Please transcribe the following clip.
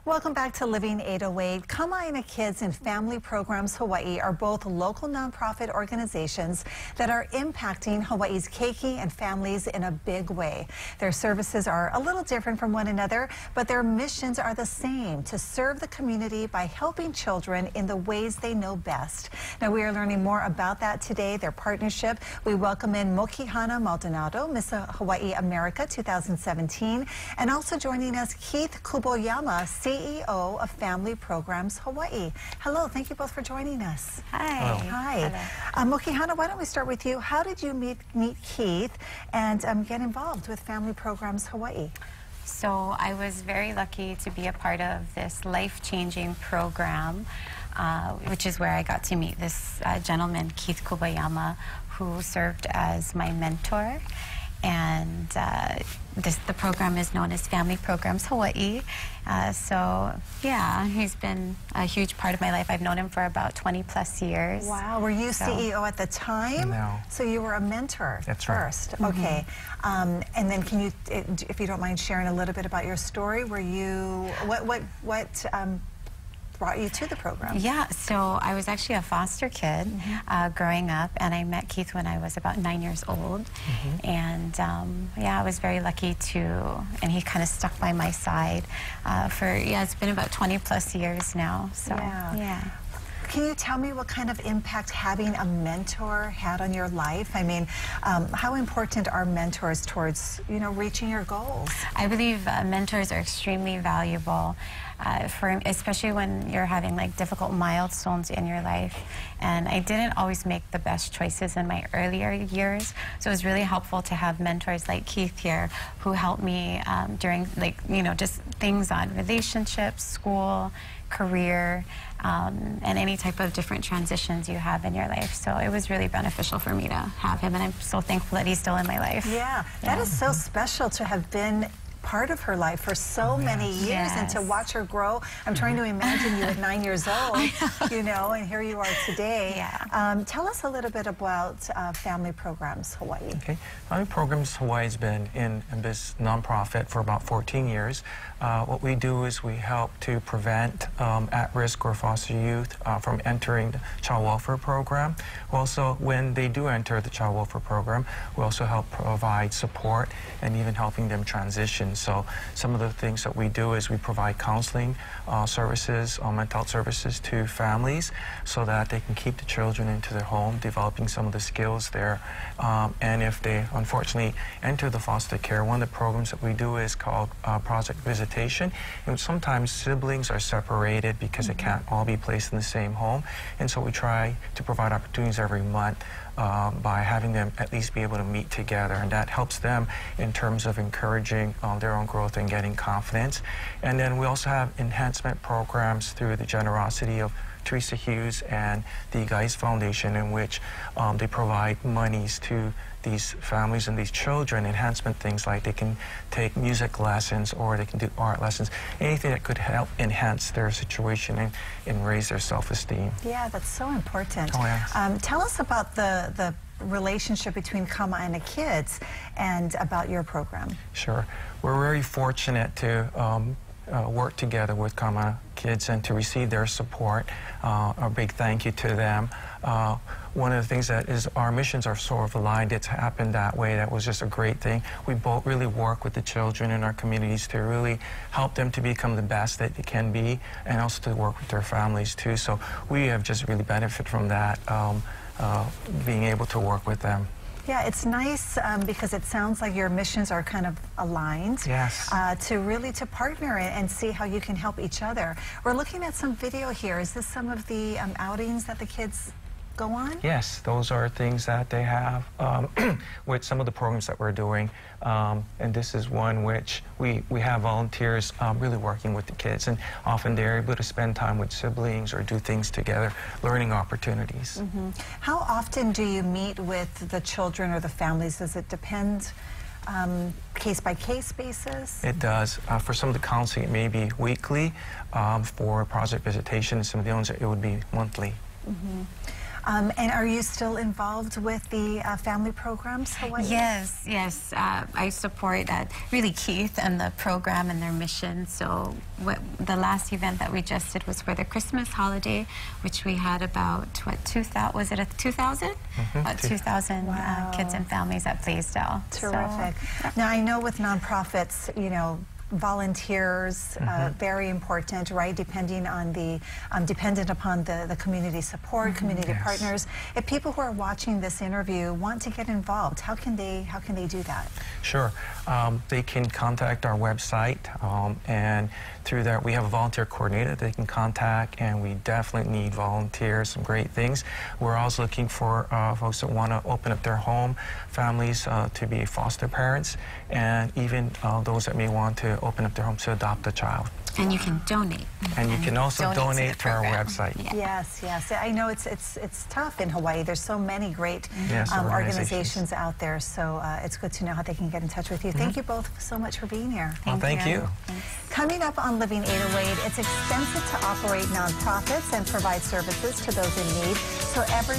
Welcome back to Living 808. Kama'aina Kids and Family Programs Hawaii are both local nonprofit organizations that are impacting Hawaii's keiki and families in a big way. Their services are a little different from one another, but their missions are the same: to serve the community by helping children in the ways they know best. Now, we are learning more about that today, their partnership. We welcome in Mokihana Maldonado, Miss Hawaii America 2017, and also joining us, Keith Kuboyama, CEO of Family Programs Hawaii. Hello, thank you both for joining us. Hi. Hi. Mokihana, why don't we start with you? How did you meet Keith and get involved with Family Programs Hawaii? So I was very lucky to be a part of this life-changing program, which is where I got to meet this gentleman, Keith Kuboyama, who served as my mentor. And the program is known as Family Programs Hawaii. So yeah, he's been a huge part of my life. I've known him for about 20+ years. Wow, were you CEO at the time? No. So you were a mentor. That's first. right. Okay. And then can you, if you don't mind sharing a little bit about your story, were you, what brought you to the program? Yeah, so I was actually a foster kid growing up, and I met Keith when I was about 9 years old. And yeah, I was very lucky and he kind of stuck by my side it's been about 20+ years now. So yeah. Can you tell me what kind of impact having a mentor had on your life? I mean, how important are mentors towards, reaching your goals? I believe mentors are extremely valuable, especially when you're having difficult milestones in your life. And I didn't always make the best choices in my earlier years, so it was really helpful to have mentors like Keith here who helped me during just things on relationships, school, career, and any type of different transitions you have in your life. So it was really beneficial for me to have him, and I'm so thankful that he's still in my life. Yeah, that is so special to have been part of her life for so many years and to watch her grow. I'm trying to imagine you at 9 years old, and here you are today. Yeah. Tell us a little bit about Family Programs Hawaii. Okay, Family Programs Hawaii has been in this nonprofit for about 14 years. What we do is we help to prevent at-risk or foster youth from entering the child welfare program. Also, when they do enter the child welfare program, we also help provide support and even helping them transition. So some of the things that we do is we provide counseling services, mental health services to families so that they can keep the children into their home, developing some of the skills there. And if they unfortunately enter the foster care, one of the programs that we do is called Project Visitation. And sometimes siblings are separated because they can't all be placed in the same home. And so we try to provide opportunities every month by having them at least be able to meet together, and that helps them in terms of encouraging their own growth and getting confidence. And then we also have enhancement programs through the generosity of Teresa Hughes and the Geist Foundation, in which they provide monies to these families and these children, enhancement things like they can take music lessons or they can do art lessons, anything that could help enhance their situation and raise their self-esteem. Yeah, that's so important. Oh, yes. Tell us about the relationship between Kama'aina Kids and about your program. Sure. We're very fortunate to work together with Kama'aina Kids and to receive their support. A big thank you to them. One of the things that is our missions are sort of aligned. It's happened that way. That was just a great thing. We both really work with the children in our communities to really help them to become the best that they can be, and also to work with their families too. So we have just really benefited from that, being able to work with them. Yeah, it's nice because it sounds like your missions are kind of aligned. Yes. To partner and see how you can help each other. We're looking at some video here. Is this some of the outings that the kids go on? Yes, those are things that they have with some of the programs that we're doing. And this is one which we have volunteers really working with the kids, and often they're able to spend time with siblings or do things together, learning opportunities. How often do you meet with the children or the families? Does it depend? Case-by-case basis? It does. For some of the counseling, it may be weekly. For project visitation and some of the others, it would be monthly. And are you still involved with the family programs, Hawaii? Yes, yes. I support really Keith and the program and their mission. So the last event that we just did was for the Christmas holiday, which we had about, what, 2,000, was it a 2,000? About 2,000 kids and families at Blaisdell. Terrific. So, now, I know with nonprofits, you know, volunteers, very important, right? Dependent upon the community support, community partners. If people who are watching this interview want to get involved, how can they do that? Sure. They can contact our website, and through that we have a volunteer coordinator they can contact, and we definitely need volunteers, some great things. We're also looking for folks that want to open up their home, families to be foster parents, and even those that may want to open up their homes to adopt a child. And you can donate. And you can also donate to our website. Yeah. Yes, yes. I know it's tough in Hawaii. There's so many great organizations out there, so it's good to know how they can get in touch with you. Thank you both so much for being here. Thank you. Coming up on Living 808, it's expensive to operate nonprofits and provide services to those in need, so every